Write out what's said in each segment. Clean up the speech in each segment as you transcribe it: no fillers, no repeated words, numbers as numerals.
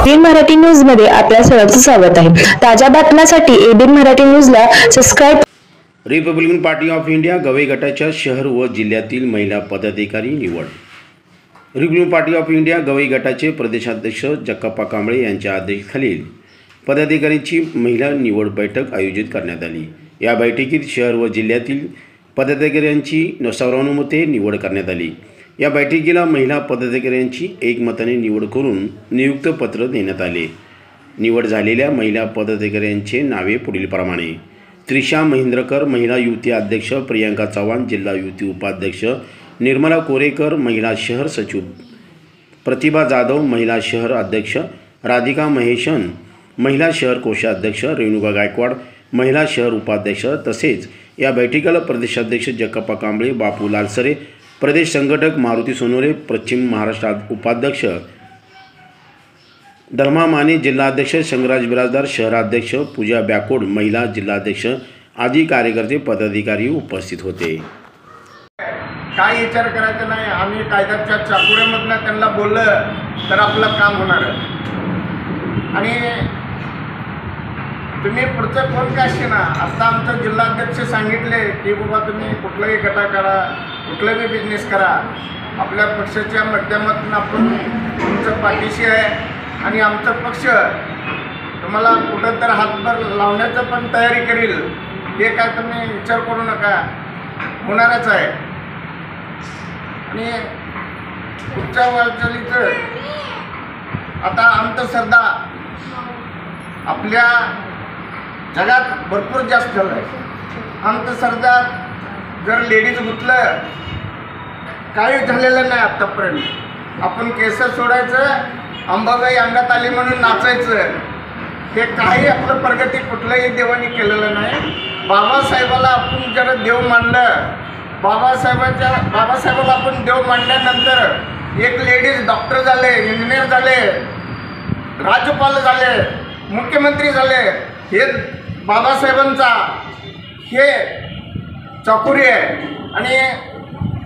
ABN Marathi news मध्ये आपल्या सर्वांचं स्वागत आहे। ताज्या बातम्यांसाठी एबीएन मराठी न्यूजला subscribe. Republican party of India Gavai गटाच्या शहर व जिल्ह्यातील महिला पदाधिकारी निवड। Republican party of India Gavai गटाचे प्रदेशाध्यक्ष जक्कप्पा कांबळे यांच्या अध्यक्षतेखाली पदाधिकाऱ्यांची महिला निवड बैठक आयोजित करण्यात आली। या बैठकीत शहर व जिल्ह्यातील पदाधिकाऱ्यांची सर्वानुमते निवड करण्यात आली। या बैठकीला महिला पदाधिकाऱ्यांची एकमताने निवड करून नियुक्त पत्र देण्यात आले। निवड झालेल्या महिला पदाधिकाऱ्यांचे नावे पुढीलप्रमाणे: त्रिशा महेंद्रकर महिला युवती अध्यक्ष, प्रियंका चव्हाण जिल्हा युवती उपाध्यक्ष, निर्मला कोरेकर महिला शहर सचिव, प्रतिभा जाधव महिला शहर अध्यक्ष, राधिका महेशन महिला शहर कोषाध्यक्ष, रेणुका गायकवाड महिला शहर उपाध्यक्ष। तसेच या बैठकीला प्रदेशाध्यक्ष जक्कप्पा कांबळे, बापू लालसरे प्रदेश संघटक, मारुती सोनोरे पश्चिम महाराष्ट्र उपाध्यक्ष, धर्मा माने जिल्हाध्यक्ष, शंकरराज बिराजदार शहराध्यक्ष, पूजा बॅकोड महिला जिल्हाध्यक्ष आदी कार्यकर्ते पदाधिकारी उपस्थित होते। काय विचार करायचा नाही, आम्ही कायद्याच्या चाकुऱ्यामधनं त्यांना बोललं तर आपलं काम होणार आहे। आणि तुम्ही पुढचं कोण काय ना, आता आमचं जिल्हाध्यक्ष सांगितले की बाबा तुम्ही कुठलाही गटा करा, कुठलाही बिझनेस करा, आपल्या पक्षाच्या माध्यमातून आपण तुमचं पाठीशी आहे आणि आमचा पक्ष तुम्हाला कुठं तर हातभार लावण्याचं पण तयारी करील। हे काय तुम्ही विचार करू नका, होणारच आहे। आणि पुढच्या वाटचालीचं आता अंधश्रद्धा आपल्या जगात भरपूर जास्त झालं आहे। अंधश्रद्धा जर लेडीज गुंतलं, काही झालेलं नाही आत्तापर्यंत। आपण केस सोडायचं, अंबाबाई अंगात आली म्हणून नाचायचं, हे काही आपलं प्रगती कुठल्याही देवाने केलेलं नाही। बाबासाहेबाला आपण जरा देव मानलं, बाबासाहेबाला आपण देव मानल्यानंतर एक लेडीज डॉक्टर झाले, इंजिनियर झाले, राज्यपाल झाले, मुख्यमंत्री झाले, हे बाबासाहेबांचा हे चाकुरी आहे। आणि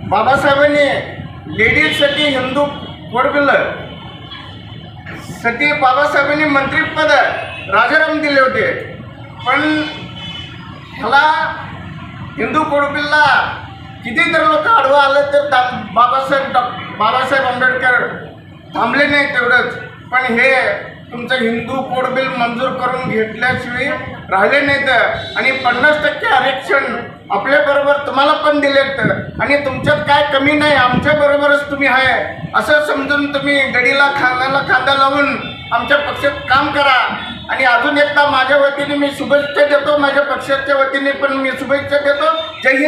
बाबासाहेबांनी लेडीजसाठी हिंदू कोड बिल साठी बाबासाहेबांनी मंत्रिपद राजाराम दिले होते, पण ह्याला हिंदू कोड बिलला कितीतरी लोक आडवं आलं तर बाबासाहेब आंबेडकर थांबले नाही तेवढंच, पण हे तुमचं हिंदू कोड बिल मंजूर करून घेतल्याशिवाय राहिले नाहीत। आणि 50% आरक्षण आपल्याबरोबर तुम्हाला पण दिलेत आणि तुमच्यात काय कमी नाही, आमच्याबरोबरच तुम्ही आहे असं समजून तुम्ही गडीला खांद्याला खांदा लावून आमच्या पक्षात काम करा। आणि अजून एकदा माझ्या वतीने मी शुभेच्छा देतो, माझ्या पक्षाच्या वतीने पण मी शुभेच्छा देतो। जय हिंद।